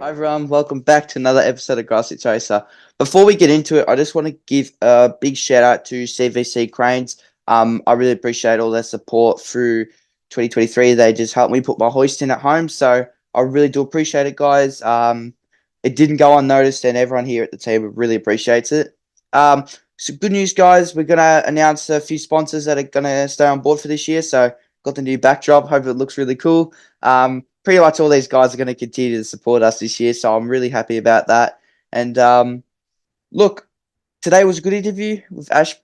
Hi everyone, welcome back to another episode of Grassroots Racer. Before we get into it, I just want to give a big shout out to CVC Cranes. I really appreciate all their support through 2023. They just helped me put my hoist in at home, so I really do appreciate it, guys. It didn't go unnoticed, and everyone here at the team really appreciates it. So good news, guys. We're gonna announce a few sponsors that are gonna stay on board for this year. So got the new backdrop. Hope it looks really cool. Pretty much all these guys are going to continue to support us this year, so I'm really happy about that. And look, today was a good interview with Ash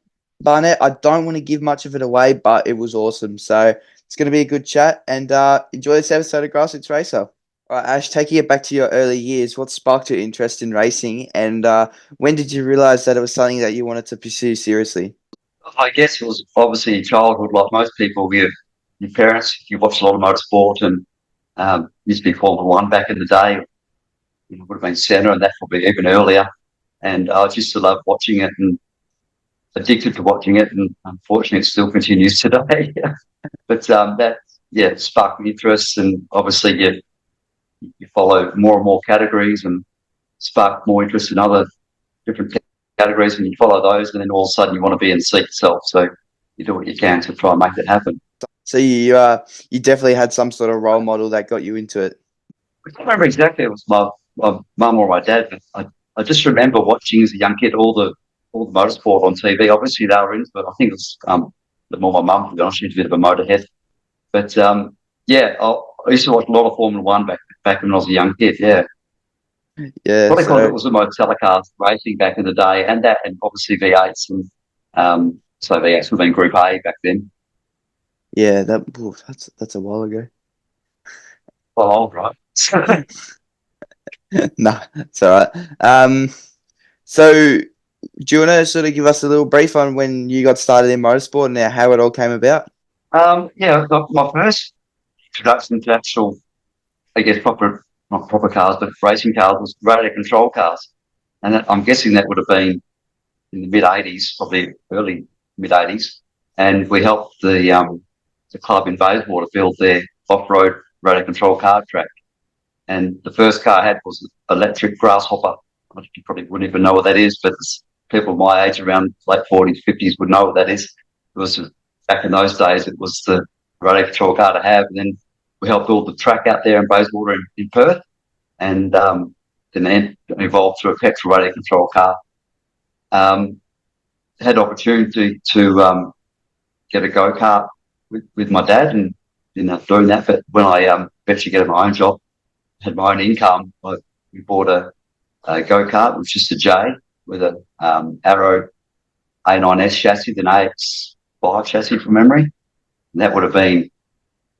Barnett. I don't want to give much of it away, but it was awesome. So it's going to be a good chat, and enjoy this episode of Grassroots Racer. All right, Ash, taking it back to your early years, what sparked your interest in racing, and when did you realize that it was something that you wanted to pursue seriously? I guess it was obviously in childhood, like most people, your parents, you watched a lot of motorsport and used to be Formula One back in the day. It would have been Senna and that probably even earlier. And I just used to love watching it and addicted to watching it. And unfortunately, it still continues today. But that sparked my interest. And obviously, you follow more and more categories and spark more interest in other different categories, and you follow those, and then all of a sudden you want to be in the seat yourself. So you do what you can to try and make it happen. So you definitely had some sort of role model that got you into it. I can't remember exactly. It was my mum or my dad, but I just remember watching as a young kid all the motorsport on TV. Obviously, they were into it. I think it was more my mum, to be honest. She's a bit of a motorhead. But I used to watch a lot of Formula One back when I was a young kid. Yeah, Yeah, probably because it so was the most telecast racing back in the day, and obviously V8s, and so V8s would have been Group A back then. yeah, that's a while ago. Well, old, right? No, it's all right. So do you want to sort of give us a little brief on when you got started in motorsport and how it all came about? My first introduction to actual, I guess, not proper cars, but racing cars was radio control cars. And I'm guessing that would have been in the mid 80s, probably early mid 80s. And we helped the club in Bayswater build their off road radio control car track. And the first car I had was an electric grasshopper. You probably wouldn't even know what that is, but people my age, around late 40s, 50s, would know what that is. It was back in those days, it was the radio control car to have. And then we helped build the track out there in Bayswater in Perth. And then evolved to a petrol radio control car. Had opportunity to get a go kart with my dad, and ended up doing that. But when I eventually get my own job, had my own income, we bought a go kart, which is just a J with a Arrow A9S chassis, an AX5 chassis from memory. And that would have been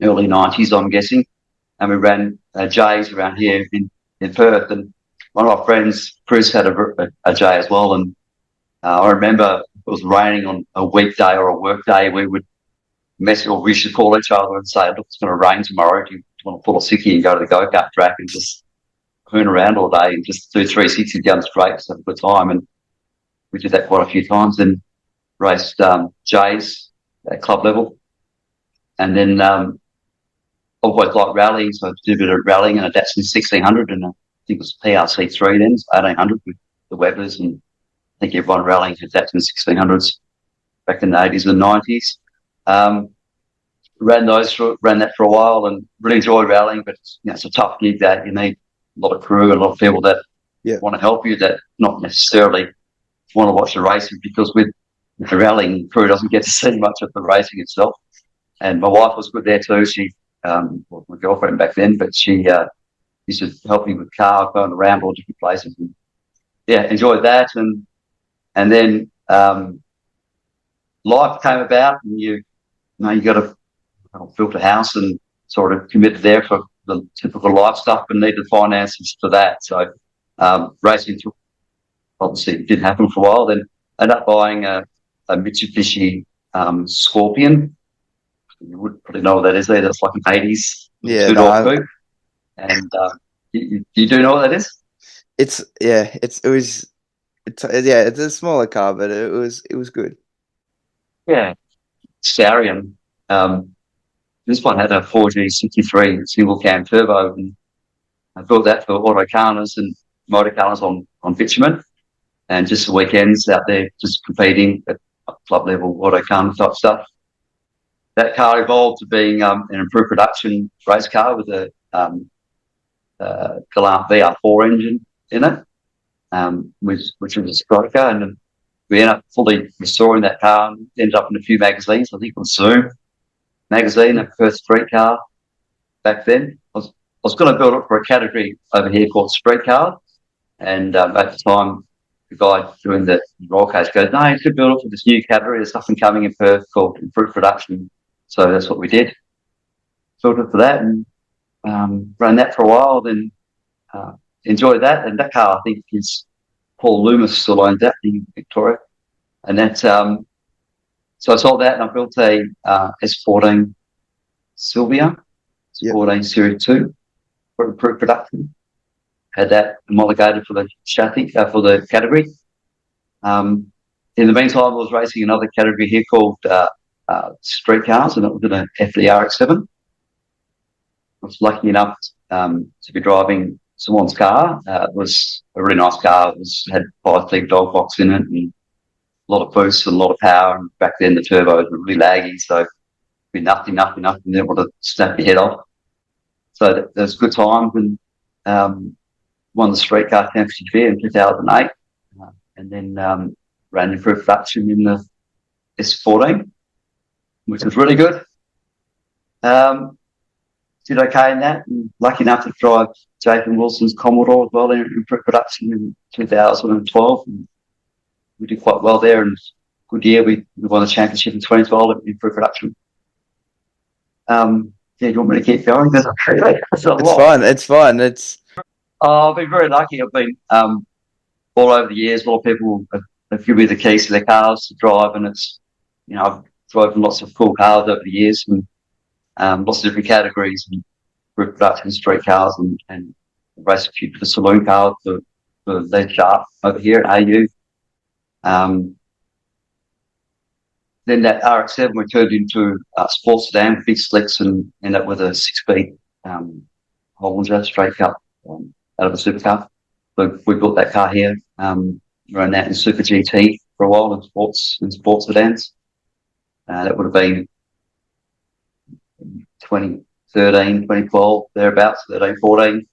early 90s, I'm guessing. And we ran J's around here in Perth. And one of my friends, Chris, had a J as well. And I remember it was raining on a weekday or a work day. We would we should call each other and say, look, it's going to rain tomorrow. Do you want to pull a sickie and go to the go-kart track and just hoon around all day and just do 360 down straight for the time? And we did that quite a few times and raced J's at club level. And then always liked rallying, so I did a bit of rallying and a Datsun 1600, and I think it was PRC3 then, 1800 with the Webbers, and I think everyone rallying to Datsun 1600s back in the 80s and 90s. Ran that for a while and really enjoyed rallying, but it's a tough gig that you need a lot of crew and a lot of people that want to help you, that not necessarily want to watch the racing, because with the rallying, crew doesn't get to see much of the racing itself. And my wife was good there too. She, my girlfriend back then, but she used to help me with cars, going around all different places. And, enjoyed that. And then life came about, and you got to build a house and sort of committed there for the typical life stuff and needed finances for that. So racing obviously didn't happen for a while. Then ended up buying a Mitsubishi Scorpion. You would probably know what that is there. That's like an 80s two-door coupe. And you do know what that is? It's a smaller car, but it was good. Yeah, Starion. This one had a 4G63 single cam turbo, and I built that for auto cars and motor cars on bitumen, and just the weekends out there just competing at club level auto car type stuff. That car evolved to being an improved production race car with a Galant VR4 engine in it, which was a striker, and we ended up fully restoring that car. And ended up in a few magazines. I think it was Zoom magazine, the first street car back then. I was going to build it for a category over here called street car, and at the time, the guy doing the roll cage goes, "No, you should build it for this new category. There's something coming in Perth called improved production." So that's what we did. Built it for that, and ran that for a while. Then enjoyed that, and that car I think is Paul Loomis still owns that in Victoria, and that's so I sold that, and I built a S14 Sylvia, S14 Series 2 for improved production. Had that homologated for the chassis for the category. In the meantime, I was racing another category here called street cars, and it was in an FDRX7. I was lucky enough to be driving someone's car. It was a really nice car. It had 5-seat dog box in it, and a lot of boost and a lot of power. And back then the turbos were really laggy, so it'd be nothing, and then want to snap your head off. So there was a good time, and won the street car championship here in 2008, and then ran in for production in the S14, which was really good. Did okay in that, and lucky enough to drive Jason Wilson's Commodore as well in production in 2012. And we did quite well there, and good year. We won the championship in 2012 in production. Yeah, do you want me to keep going? That's fine. It's fine. I've been very lucky. I've been all over the years. A lot of people have given me the keys to their cars to drive, and it's I've driven lots of cool cars over the years, and lots of different categories, and production street cars, and raced a few for the saloon cars for their Sharp over here at AU. Then that RX7 we turned into sports sedan with big slicks, and ended up with a 6-speed Hollinger straight cup out of a supercar. So we built that car here, ran that in Super GT for a while in sports sedans. That would have been 2013, 2012, thereabouts, 13, 14.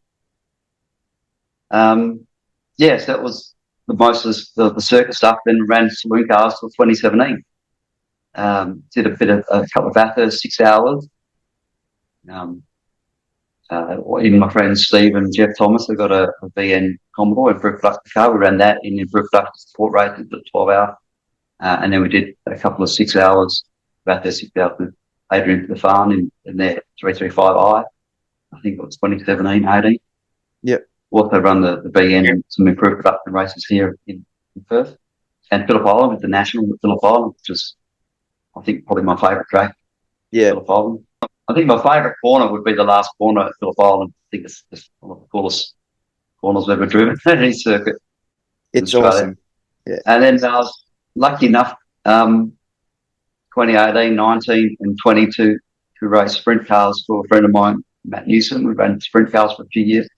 Yes, that was the most of the circuit stuff. Then ran saloon cars till 2017. Did a bit of a couple of Bathurst 6 hours. Even my friends Steve and Jeff Thomas, they got a VN Commodore improved production car. We ran that in improved production support races at 12 hour, and then we did a couple of 6 hours Bathurst 6 hours with Adrian the Farm in their 335i. I think it was 2017, 18. Yep. Also run the VN and some improved production races here in Perth, and Phillip Island with the National at Phillip Island, which is I think probably my favourite track. Yeah. Phillip Island. I think my favourite corner would be the last corner at Phillip Island. I think it's one of the coolest corners I've ever driven at any circuit. It's awesome. Yeah. And then I was lucky enough 2018, 19 and 20 to race sprint cars for a friend of mine, Matt Newsom. We ran sprint cars for a few years,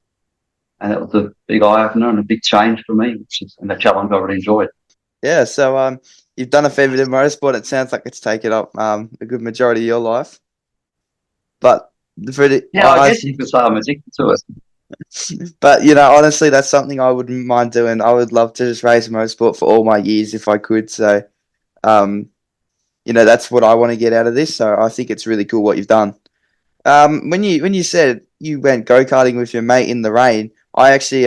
and that was a big eye-opener and a big change for me, and a challenge I really enjoyed. Yeah, so you've done a fair bit of motorsport. It sounds like it's taken up a good majority of your life. But I guess you could say I'm addicted to it. But honestly, that's something I wouldn't mind doing. I would love to just race motorsport for all my years if I could. So, that's what I want to get out of this. So I think it's really cool what you've done. When you said you went go-karting with your mate in the rain, I actually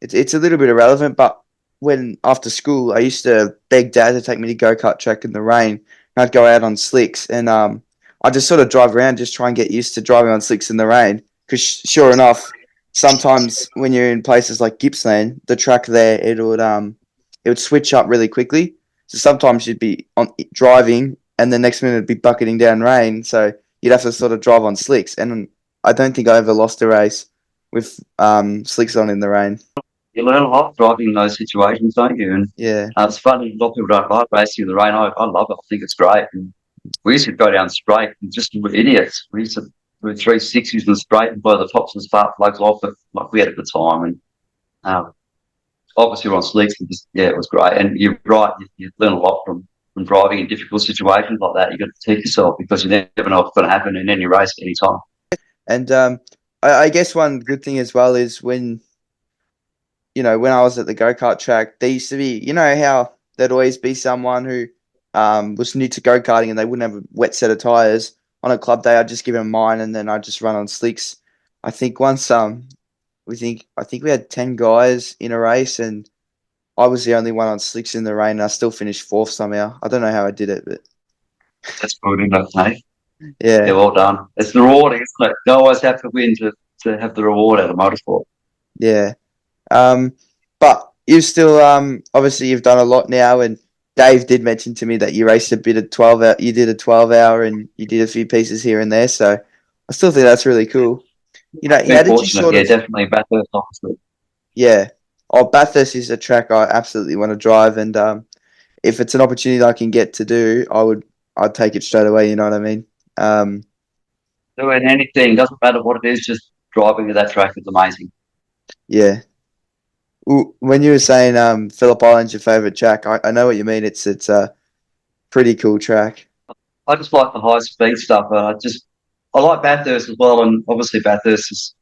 it's a little bit irrelevant, but when after school I used to beg Dad to take me to go-kart track in the rain, and I'd go out on slicks, and I just sort of drive around, just try and get used to driving on slicks in the rain. Because sure enough, sometimes when you're in places like Gippsland, the track there it would switch up really quickly. So sometimes you'd be driving, and the next minute it'd be bucketing down rain. So you'd have to sort of drive on slicks. And I don't think I ever lost a race with slicks on in the rain. You learn a lot driving in those situations, don't you? And yeah, it's funny. A lot of people don't like racing in the rain. I love it. I think it's great. And we used to go down straight and just were idiots. We used to through 360s and straight and by the tops and spark plugs off, but like we had a good time. And obviously we're on slicks, and just, yeah, it was great. And you're right, you learn a lot from driving in difficult situations like that. You've got to teach yourself, because you never know what's going to happen in any race at any time. And I guess one good thing as well is when I was at the go-kart track, there used to be, how there'd always be someone who was new to go-karting and they wouldn't have a wet set of tires. On a club day, I'd just give them mine and then I'd just run on slicks. I think once I think we had 10 guys in a race and I was the only one on slicks in the rain and I still finished fourth somehow. I don't know how I did it, but That's good, isn't it, mate? yeah. Yeah, well done. It's rewarding, isn't it? You always have to win to have the reward out of motorsport. Yeah. But you still obviously you've done a lot now, and Dave did mention to me that you raced a bit of 12 hour. You did a 12 hour, and you did a few pieces here and there. So I still think that's really cool. How Been did you fortunate, sort yeah, of? definitely Bathurst, obviously. Yeah. Oh, Bathurst is a track I absolutely want to drive, and if it's an opportunity I can get to do, I'd take it straight away. You know what I mean? Um, Doing anything, doesn't matter what it is, just driving to that track is amazing. yeah. When you were saying Phillip Island's your favorite track, I know what you mean. It's a pretty cool track. I just like the high speed stuff. I like Bathurst as well, and obviously Bathurst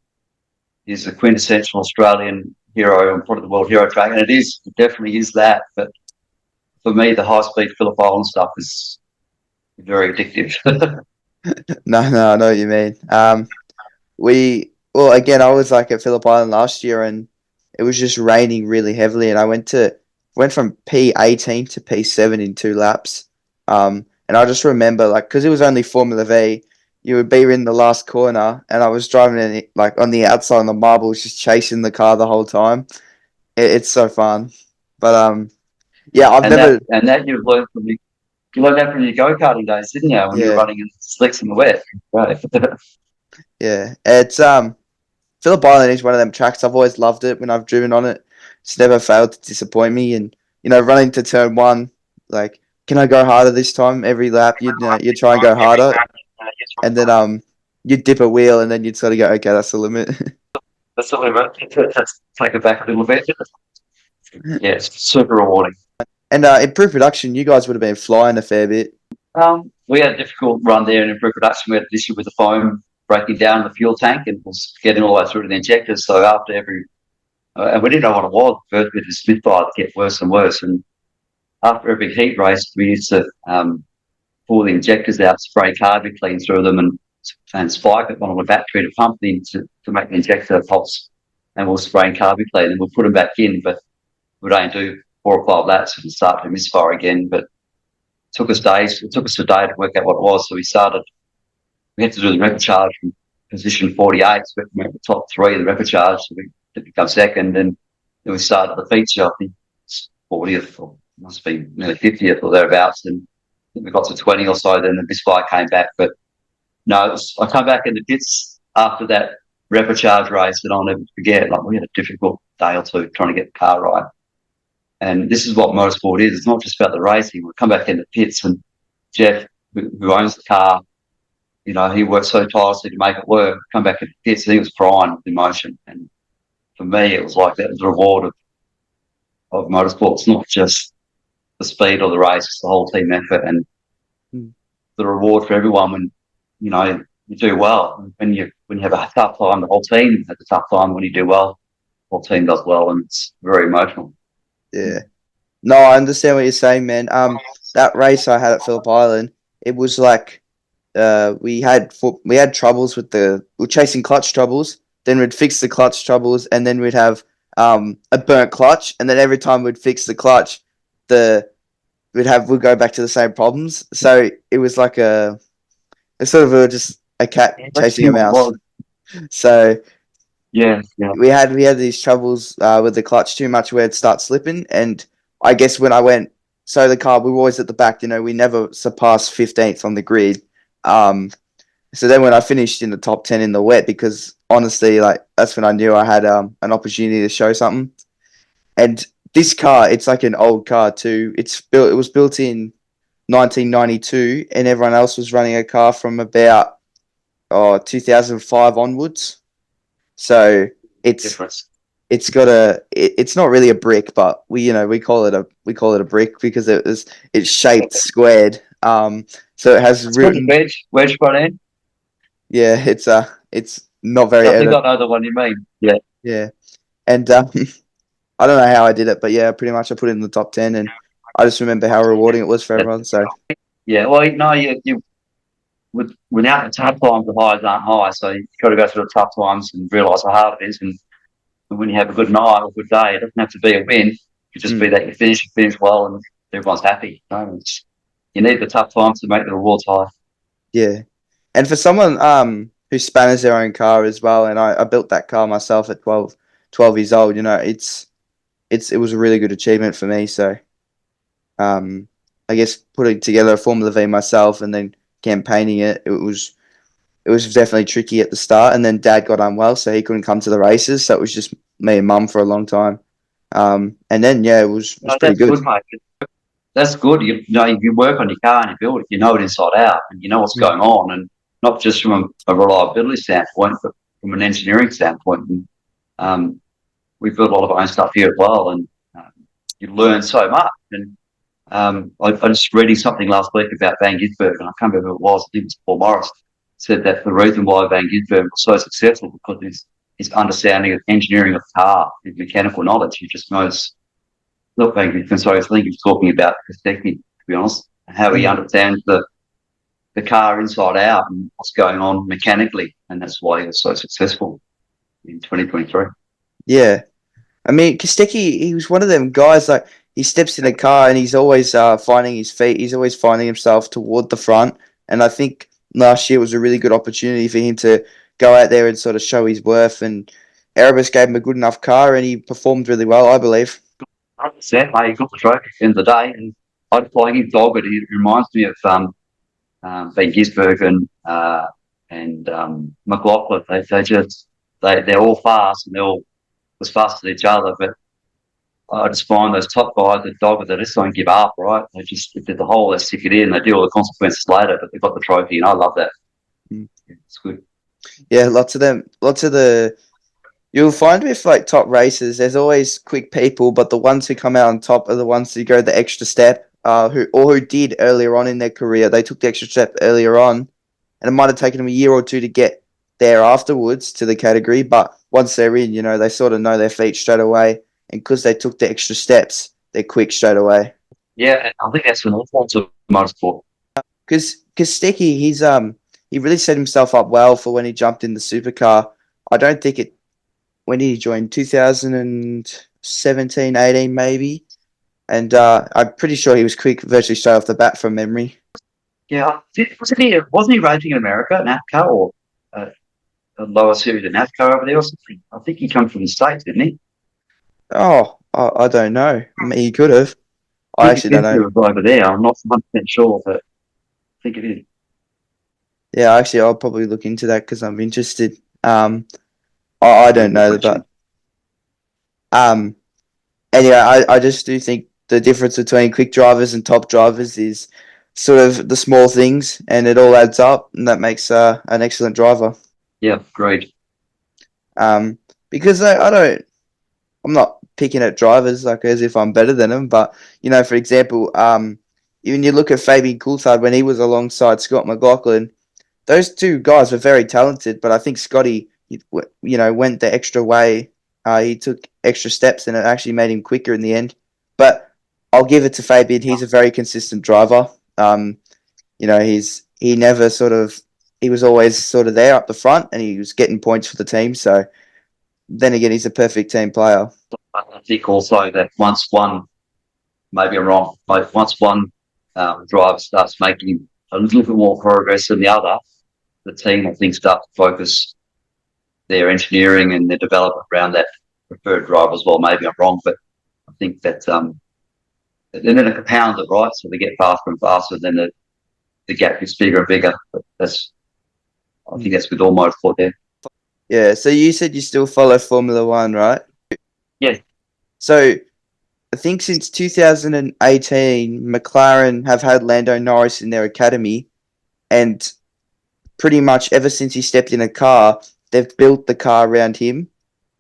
is a quintessential Australian hero and probably the world hero track, and it definitely is that. But for me, the high speed Phillip Island stuff is very addictive. No, I know what you mean. Well, again, I was like at Phillip Island last year, and it was just raining really heavily, and I went from P18 to P7 in 2 laps. And I just remember, like, because it was only Formula V, you would be in the last corner, and I was driving in, like, on the outside on the marbles, just chasing the car the whole time. It's so fun. But yeah, I've and never, that you learned that from your go karting days, didn't you? When you were yeah, running in slicks in the wet, right? yeah. It's Phillip Island is one of them tracks. I've always loved it when I've driven on it. It's never failed to disappoint me. And running to turn one, like, can I go harder this time? Every lap, you try and go harder, and then you dip a wheel, and then you'd sort of go, okay, that's the limit. That's something about take it back a little bit. Yeah, it's super rewarding. And in pre-production, you guys would have been flying a fair bit. We had a difficult run there in pre-production. We had an issue with the foam breaking down the fuel tank and was getting all the way through to the injectors. So after and we didn't know what it was. First bit of spitfire to get worse and worse. And after every heat race, we used to pull the injectors out, spray carbon clean through them, and spike it on a battery to pump them to make the injector pulse. And we'll spray carbon clean and we'll put them back in, but we'd only do 4 or 5 laps and start to misfire again. But it took us a day to work out what it was. So we had to do the replicharge from position 48, so we went the top 3 of the replicharge, so we did become second, and then we started the feature, I think it's 40th, or must be nearly 50th or thereabouts, and we got to 20 or so, then the misfire came back. But no, I come back in the pits after that replicharge race, and I'll never forget, like, we had a difficult day or two trying to get the car right. And this is what motorsport is. It's not just about the racing. We come back in the pits, and Jeff, who owns the car, he worked so tirelessly to make it work. Come back in the pits, and he was crying with emotion. And for me, it was like that was the reward of motorsport. It's not just the speed or the race; it's the whole team effort, and the reward for everyone when you do well. When you have a tough time, the whole team has a tough time. When you do well, the whole team does well, and it's very emotional. Yeah. No, I understand what you're saying, man. That race I had at Phillip Island, it was like we had troubles with we're chasing clutch troubles, then we'd fix the clutch troubles, and then we'd have a burnt clutch, and then every time we'd fix the clutch, we'd go back to the same problems. So it was like just a cat chasing a mouse. So yeah. we had these troubles with the clutch too much where it'd start slipping, and I guess when I went, so the car, we were always at the back, we never surpassed 15th on the grid. So then when I finished in the top 10 in the wet, because honestly, like, that's when I knew I had an opportunity to show something. And this car, it's like an old car too. It was built in 1992, and everyone else was running a car from about 2005 onwards. So it's Difference. it's not really a brick, but we call it a brick because it's shaped squared. So it has It's got the wedge front end. yeah, it's not very I think I know the one you mean. Yeah. yeah, and I don't know how I did it, but yeah, pretty much I put it in the top 10, and I just remember how rewarding it was for everyone. So Yeah. Well, no, you without the tough times, the highs aren't high. So you've got to go through the tough times and realise how hard it is. And when you have a good night or a good day, it doesn't have to be a win. It could just be that you finish well, and everyone's happy. You need the tough times to make the rewards high. yeah, and for someone who spanners their own car as well, and I built that car myself at 12 years old. It was a really good achievement for me. So I guess putting together a Formula V myself and then campaigning it was definitely tricky at the start, and then Dad got unwell, so he couldn't come to the races. So it was just me and Mum for a long time. And then yeah, it was pretty That's good. good, mate. That's good. You work on your car and you build it. You know it inside out, and you know what's going on, and not just from a reliability standpoint, but from an engineering standpoint. And we build a lot of our own stuff here as well, and you learn so much. And I was reading something last week about Van Gisbergen, and I can't remember who it was. I think it was Paul Morris said that the reason why Van Gisbergen was so successful because his understanding of engineering of the car, his mechanical knowledge. He just knows. Look, Van Gisbergen, sorry, I think he was talking about Kostecki, to be honest, and how he understands the car inside out and what's going on mechanically, and that's why he was so successful in 2023. Yeah, I mean, Kostecki, he was one of them guys, like, he steps in a car and he's always finding his feet. He's always finding himself toward the front. And I think last year was a really good opportunity for him to go out there and sort of show his worth. And Erebus gave him a good enough car and he performed really well, I believe. 100%, mate. He got the trophy at the end of the day, and I'd like him dog it. It reminds me of Van Gisbergen and McLaughlin. They're all fast and they're all as fast as each other, but I just find those top guys, the dog, they just don't give up, right? They just did the whole, they stick it in, they deal with the consequences later, but they've got the trophy, and I love that. It's good. Yeah, lots of them, you'll find with like top racers, there's always quick people, but the ones who come out on top are the ones who go the extra step, who did earlier on in their career. They took the extra step earlier on, and it might have taken them a year or two to get there afterwards to the category, but once they're in, they sort of know their feet straight away. And because they took the extra steps, they're quick straight away. Yeah, I think that's an influence of motorsport. Because Sticky, he really set himself up well for when he jumped in the supercar. I don't think when did he join? 2017, 18 maybe. And I'm pretty sure he was quick virtually straight off the bat from memory. Yeah, wasn't he racing in America, NASCAR, or a lower series of NASCAR over there or something? I think he comes from the States, didn't he? Oh, I don't know. He could have. I actually don't know. Over there, I'm not 100% sure, but I think it is. Yeah, actually, I'll probably look into that because I'm interested. I don't know, but anyway, I just do think the difference between quick drivers and top drivers is sort of the small things, and it all adds up, and that makes an excellent driver. Yeah, great. Because I'm not picking at drivers like as if I'm better than them, but for example, when you look at Fabian Coulthard when he was alongside Scott McLaughlin, those two guys were very talented, but I think Scotty, went the extra way. He took extra steps, and it actually made him quicker in the end. But I'll give it to Fabian. He's a very consistent driver. He was always sort of there up the front, and he was getting points for the team. So then again, he's a perfect team player. I think also that once one, maybe I'm wrong, but once one driver starts making a little bit more progress than the other, the team, I think, start to focus their engineering and their development around that preferred driver as well. Maybe I'm wrong, but I think that then it compounds it, right? So they get faster and faster, then the gap gets bigger and bigger. But I think that's with all motorsport there. Yeah, so you said you still follow Formula One, right? Yeah. So I think since 2018, McLaren have had Lando Norris in their academy, and pretty much ever since he stepped in a car, they've built the car around him.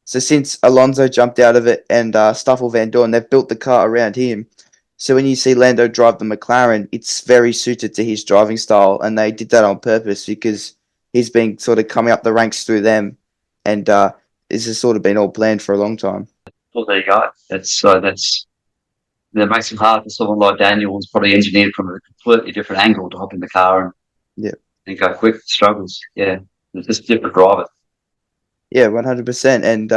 So since Alonso jumped out of it and Stoffel Van Dorn, they've built the car around him. So when you see Lando drive the McLaren, it's very suited to his driving style, and they did that on purpose because he's been sort of coming up the ranks through them, and this has sort of been all planned for a long time. Well, there you go. That makes it hard for someone like Daniel, who's probably engineered from a completely different angle to hop in the car and go quick. Struggles. Yeah, it's just different drivers. Yeah, 100%. And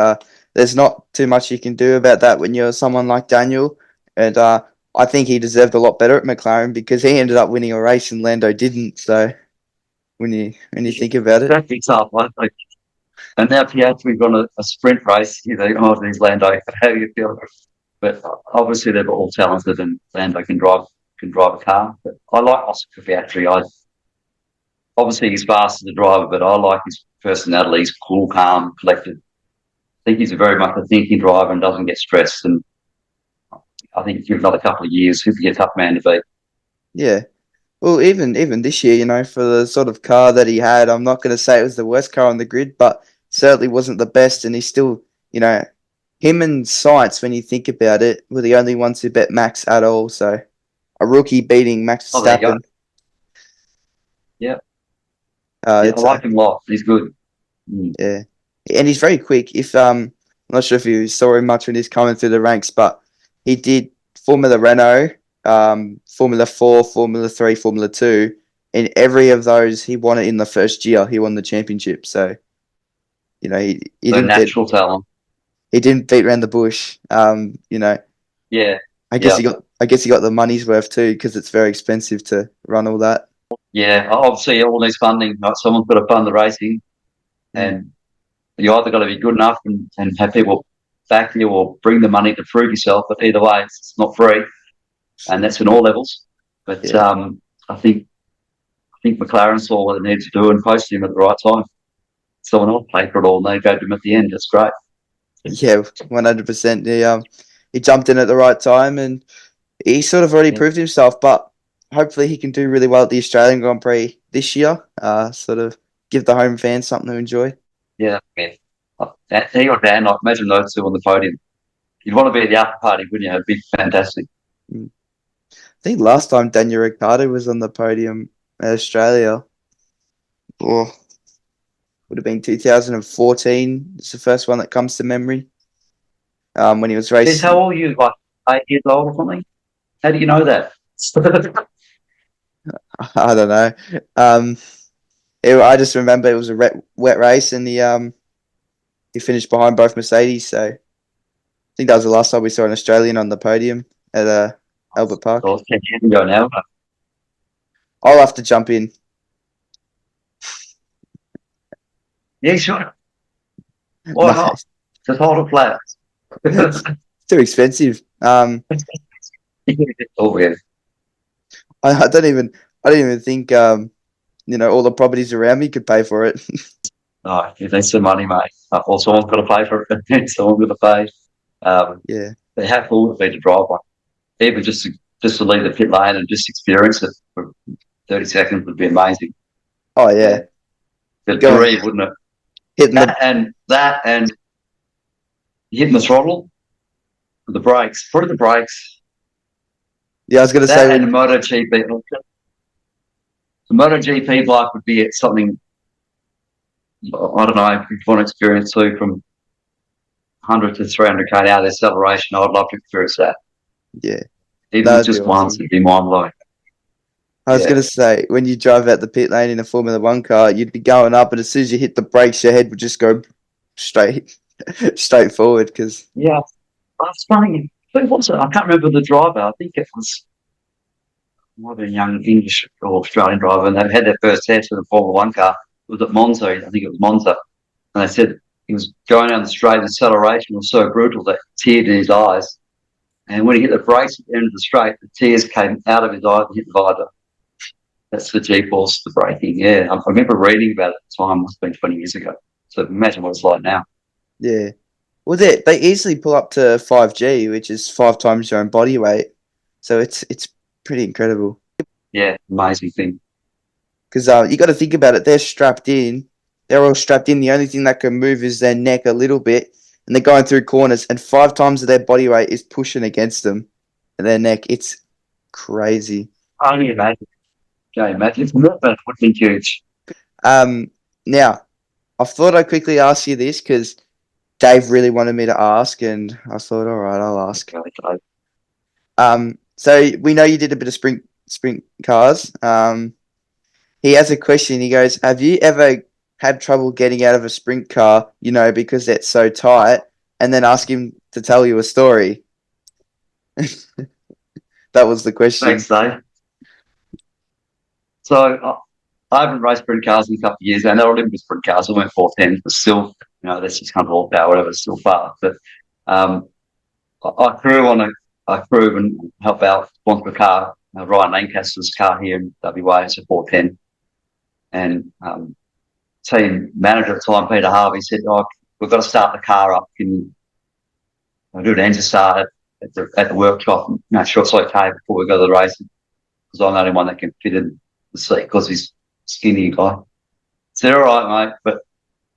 there's not too much you can do about that when you're someone like Daniel. And I think he deserved a lot better at McLaren because he ended up winning a race and Lando didn't. So when you think about it, That'd be tough. And now Piastri, we've got a sprint race. There's Lando. How do you feel? But obviously they're all talented, and Lando can drive a car. But I like Oscar Piastri. Obviously he's fast as a driver, but I like his personality. He's cool, calm, collected. I think he's very much a thinking driver and doesn't get stressed. And I think give another couple of years, he'll be a tough man to beat. yeah. Well, even this year, for the sort of car that he had, I'm not going to say it was the worst car on the grid, but certainly wasn't the best. And he's still, him and Sainz, when you think about it, were the only ones who bet Max at all. So a rookie beating Max Verstappen. Yeah. I like him a lot. He's good. Yeah, and he's very quick. I'm not sure if you saw him much when he's coming through the ranks, but he did Formula Renault, Formula 4, Formula 3, Formula 2. In every of those, he won it in the first year. He won the championship. So, he didn't natural talent. He didn't beat around the bush. Yeah. I guess he got the money's worth too because it's very expensive to run all that. Yeah, obviously all needs funding. Right? Someone's got to fund the racing, and you either got to be good enough and have people back you or bring the money to prove yourself. But either way, it's not free, and that's in all levels. But I think McLaren saw what they needed to do and posted him at the right time. Someone else paid for it all, and they grabbed him at the end. That's great. Yeah, 100%. He jumped in at the right time, and he sort of already proved himself. But hopefully, he can do really well at the Australian Grand Prix this year. Sort of give the home fans something to enjoy. Yeah, man. He or Dan, imagine those two on the podium. You'd want to be at the after party, wouldn't you? It'd be fantastic. I think last time Daniel Ricciardo was on the podium at Australia, would have been 2014. It's the first one that comes to memory. When he was racing. How old are you? Like 8 years old or something? How do you know that? I don't know. I just remember it was a wet race, and he finished behind both Mercedes. So I think that was the last time we saw an Australian on the podium at Albert Park. Well, 10 years ago now. I'll have to jump in. Yeah, sure. Why not? Just hold it flat. It's too expensive. Oh yeah. I don't even think all the properties around me could pay for it. No, you need some money, mate. Or someone's got to pay for it. Someone's got to pay. Yeah. They have to be to drive one. Even just to leave the pit lane and just experience it for 30 seconds would be amazing. Oh yeah. The dream, wouldn't it? Hitting and hitting the throttle, the brakes, probably the brakes. Yeah, I was going to say. And the MotoGP. The MotoGP bike would be something, I don't know, if you want to experience too, from 100 to 300k out of acceleration. I'd love to experience that. Yeah. Even just once, it'd be mind-blowing. I was going to say, when you drive out the pit lane in a Formula 1 car, you'd be going up, and as soon as you hit the brakes, your head would just go straight forward. Cause... Yeah. That's funny. Who was it? I can't remember the driver. I think it was a young English or Australian driver, and they had their first test with a Formula 1 car. It was at Monza. I think it was Monza. And they said he was going down the straight, and acceleration was so brutal that teared in his eyes. And when he hit the brakes at the end of the straight, the tears came out of his eyes and hit the visor. That's the G-force, the braking. Yeah, I remember reading about it at the time. It must have been 20 years ago. So imagine what it's like now. Yeah. Well, they easily pull up to 5G, which is 5 times your own body weight. So it's pretty incredible. Yeah, amazing thing. Because you got to think about it. They're strapped in. They're all strapped in. The only thing that can move is their neck a little bit, and they're going through corners, and 5 times of their body weight is pushing against them and their neck. It's crazy. Only imagine. Can you imagine? It's not that would be huge. Now, I thought I'd quickly ask you this because Dave really wanted me to ask, and I thought, all right, I'll ask. So we know you did a bit of sprint cars. He has a question. He goes, have you ever had trouble getting out of a sprint car, because it's so tight, and then ask him to tell you a story? That was the question. Thanks, Dave. So I haven't raced sprint cars in a couple of years. I know Olympic sprint cars. I went 410, but still, that's 600 horsepower, whatever. It's still fast. But I crew and help out sponsor a car. Ryan Lancaster's car here in WA. It's a 410, and team manager at the time, Peter Harvey, said, we've got to start the car up. Can you do an engine start at the workshop? Make sure it's okay before we go to the racing, because I'm the only one that can fit in the seat because he's a skinny guy. I said, all right, mate, but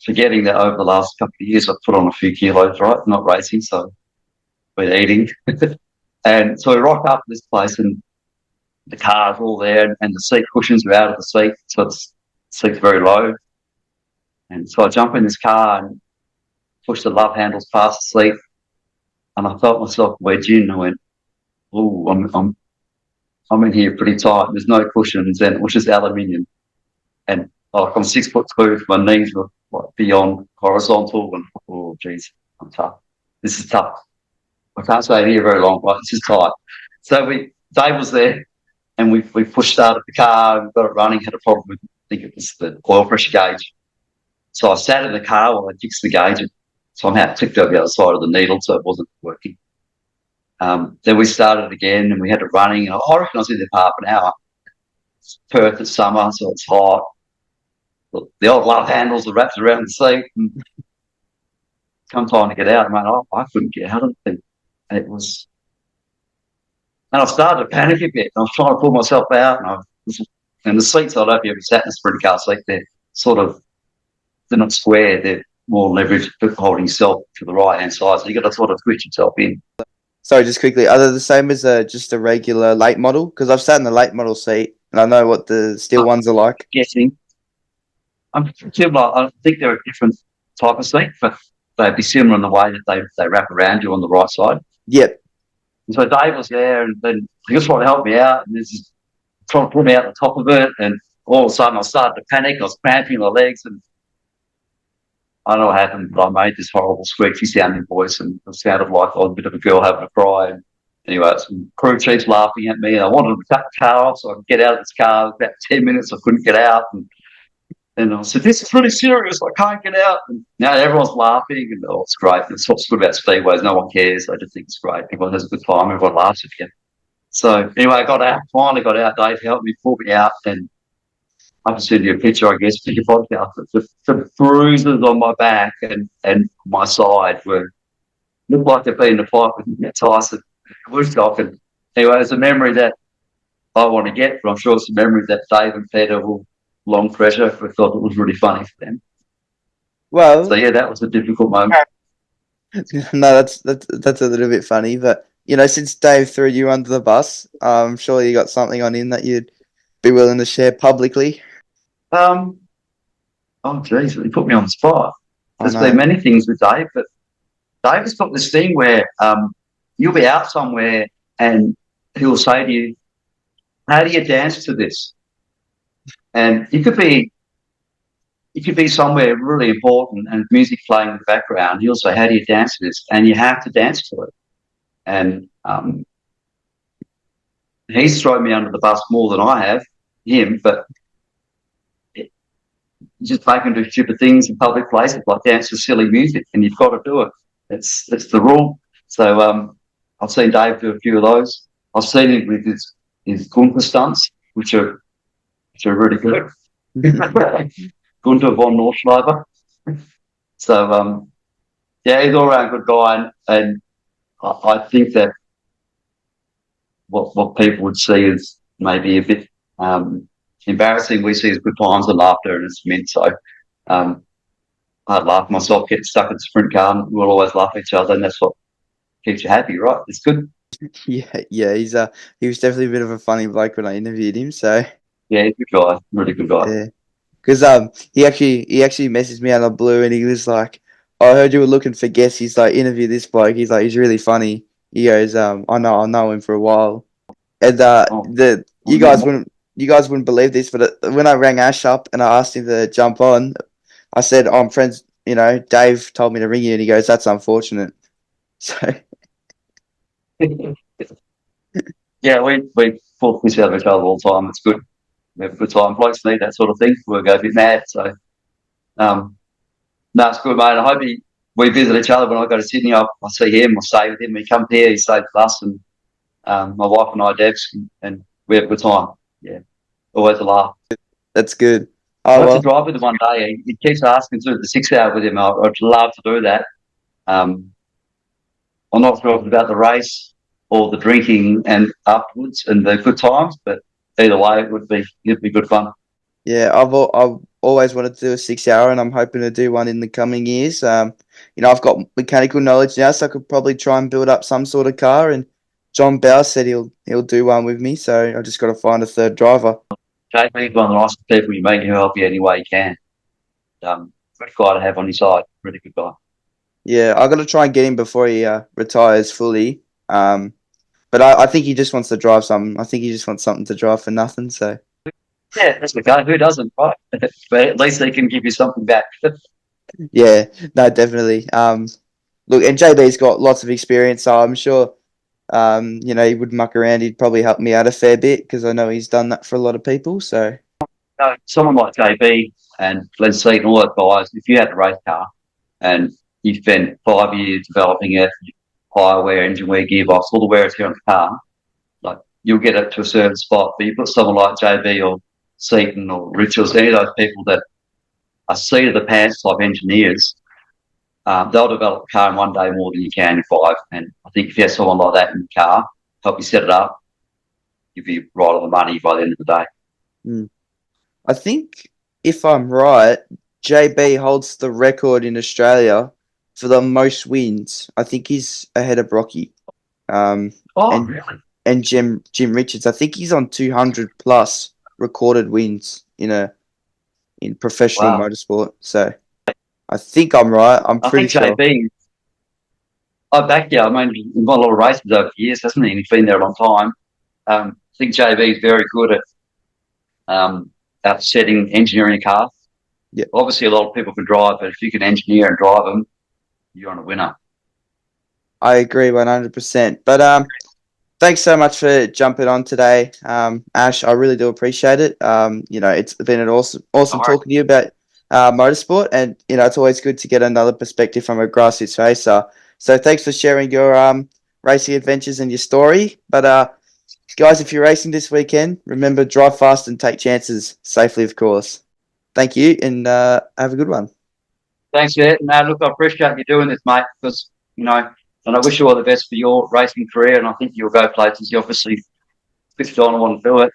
forgetting that over the last couple of years I've put on a few kilos, right? Not racing, so been eating. And so we rock up to this place and the car's all there and the seat cushions are out of the seat, so the seat's very low. And so I jump in this car and push the love handles past the seat, and I felt myself wedge in. I went, "Oh, I'm in here pretty tight. There's no cushions, and it was just aluminium. And I'm 6'2". My knees were beyond horizontal, and oh, geez, I'm tough. This is tough. I can't stay here very long. Right, this is tight." So Dave was there, and we pushed started the car. We got it running. Had a problem with, I think it was the oil pressure gauge. So I sat in the car while I fixed the gauge, and somehow it clicked over the other side of the needle, so it wasn't working. Then we started again, and we had it running. And I reckon I was in there for half an hour. It's Perth, it's summer, so it's hot. The old love handles are wrapped around the seat. And come time to get out, I couldn't get out of the thing. And I started to panic a bit. I was trying to pull myself out, and the seats, I don't know if you ever sat in a sprint car seat, they're not square, they're more leveraged for holding yourself to the right hand side. So you got to sort of switch yourself in. Sorry, just quickly, are they the same as just a regular late model? Because I've sat in the late model seat and I know what the steel ones are like. Guessing. I'm similar. I think they're a different type of seat, but they'd be similar in the way that they wrap around you on the right side. Yep. And so Dave was there, and then he just wanted to help me out, and he's trying to pull me out the top of it, and all of a sudden I started to panic. I was cramping my legs, and I don't know what happened, but I made this horrible squeaky sounding voice, and it sounded like I was a bit of a girl having a cry. And anyway, some crew chiefs laughing at me, and I wanted to cut the car off so I could get out of this car. About 10 minutes, I couldn't get out, and I said, "This is really serious. I can't get out." And now everyone's laughing, and it's great. It's what's good about speedways. No one cares. I just think it's great. Everyone has a good time. Everyone laughs at you. So anyway, I got out. Finally got out. Dave helped me, pull me out, and I can send you a picture, I guess, for your podcast. The bruises on my back and my side looked like they've been in a fight with Tyson. It was shocking. Anyway, it's a memory that I want to get, but I'm sure it's a memory that Dave and Peter will long treasure. I thought it was really funny for them. Well, so yeah, that was a difficult moment. No, that's a little bit funny, but since Dave threw you under the bus, I'm sure you got something on him that you'd be willing to share publicly. Oh geez, he put me on the spot. There's been many things with Dave, but Dave has got this thing where you'll be out somewhere and he'll say to you, "How do you dance to this?" And you could be somewhere really important and music playing in the background. He'll say, "How do you dance to this?" And you have to dance to it. And he's thrown me under the bus more than I have him, but just make them do stupid things in public places, like dance to silly music, and you've got to do it. It's the rule. So I've seen Dave do a few of those. I've seen him with his Gunther stunts, which are really good. Gunther von Nordschleifer. So yeah, he's all around good guy, and I think that what people would see is maybe a bit embarrassing we see as good times and laughter, and it's meant so. I'd laugh myself, get stuck in a sprint car, and we'll always laugh at each other, and that's what keeps you happy, right? It's good. Yeah, he was definitely a bit of a funny bloke when I interviewed him. So Yeah, he's a good guy, really good guy. yeah, because he actually messaged me out of the blue and he was like, "I heard you were looking for guests." He's like, "Interview this bloke." He's like, "He's really funny." He goes, I know him for a while." And Oh, the you guys wouldn't believe this, but when I rang Ash up and I asked him to jump on, I said, "I'm friends." You know, Dave told me to ring you, and he goes, "That's unfortunate." So yeah, we talk this out of each other all the time. It's good. We have a good time. Blokes need that sort of thing. We'll go a bit mad. So, no, it's good, mate. I hope we visit each other when I go to Sydney. I see him, we'll stay with him. He comes here, he stays with us, and my wife and I, Debs, and we have a good time. Yeah, always a laugh. that's good. I'd Oh like to well, drive with him one day. He keeps asking to do the 6 hour with him. I'd love to do that. Um, I'm not sure if it's about the race or the drinking and afterwards and the good times, but either way, it'd be good fun. yeah, I've always wanted to do a 6 hour, and I'm hoping to do one in the coming years. You know, I've got mechanical knowledge now, so I could probably try and build up some sort of car. And John Bower said he'll do one with me, so I just got to find a third driver. JP's one of the nicest people you meet. He'll help you any way he can. Good guy to have on your side. Really good guy. Yeah, I got to try and get him before he retires fully. But I think he just wants to drive something. I think he just wants something to drive for nothing. So Yeah, that's the guy. Who doesn't, right? But at least he can give you something back. yeah, no, definitely. Look, and JB's got lots of experience, so I'm sure, you know, he would muck around. He'd probably help me out a fair bit because I know he's done that for a lot of people. So Someone like JB and Glenn Seat and all those guys, if you had a race car and you spent 5 years developing it, tyre wear, engine wear, gearbox, all the wear here on the car, like you'll get it to a certain spot. But you put someone like JB or Seaton or Richards, any of those people that are seat of the pants type engineers, they'll develop a car in one day more than you can in five. And I think if you have someone like that in the car, help you set it up, you'll be right on the money by the end of the day. mm. I think if I'm right, JB holds the record in Australia for the most wins. I think he's ahead of Brocky. Um, Oh, and really? and Jim Richards. I think he's on 200 plus recorded wins in professional Wow. motorsport. So I think I'm right. I'm I pretty think sure. JB, back yeah, I mean, he's won a lot of races over the years, hasn't he? And he's been there a long time. I think JB is very good at setting engineering a car. Yeah, Obviously, a lot of people can drive, but if you can engineer and drive them, you're on a winner. I agree 100%. But thanks so much for jumping on today, Ash. I really do appreciate it. You know, it's been an awesome All right. talking to you about motorsport, and you know, it's always good to get another perspective from a grassroots racer. So thanks for sharing your racing adventures and your story. But guys, if you're racing this weekend, remember drive fast and take chances safely, of course. Thank you, and have a good one. Thanks, yeah. No, look, I appreciate you doing this, mate, because, and I wish you all the best for your racing career, and I think you'll go places. You obviously switched on and want to do it,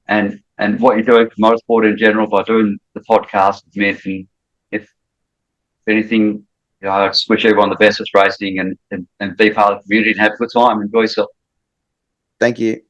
and what you're doing for motorsport in general by doing the podcast with me, and if anything, I just wish everyone the best with racing and be part of the community and have a good time. Enjoy yourself. Thank you.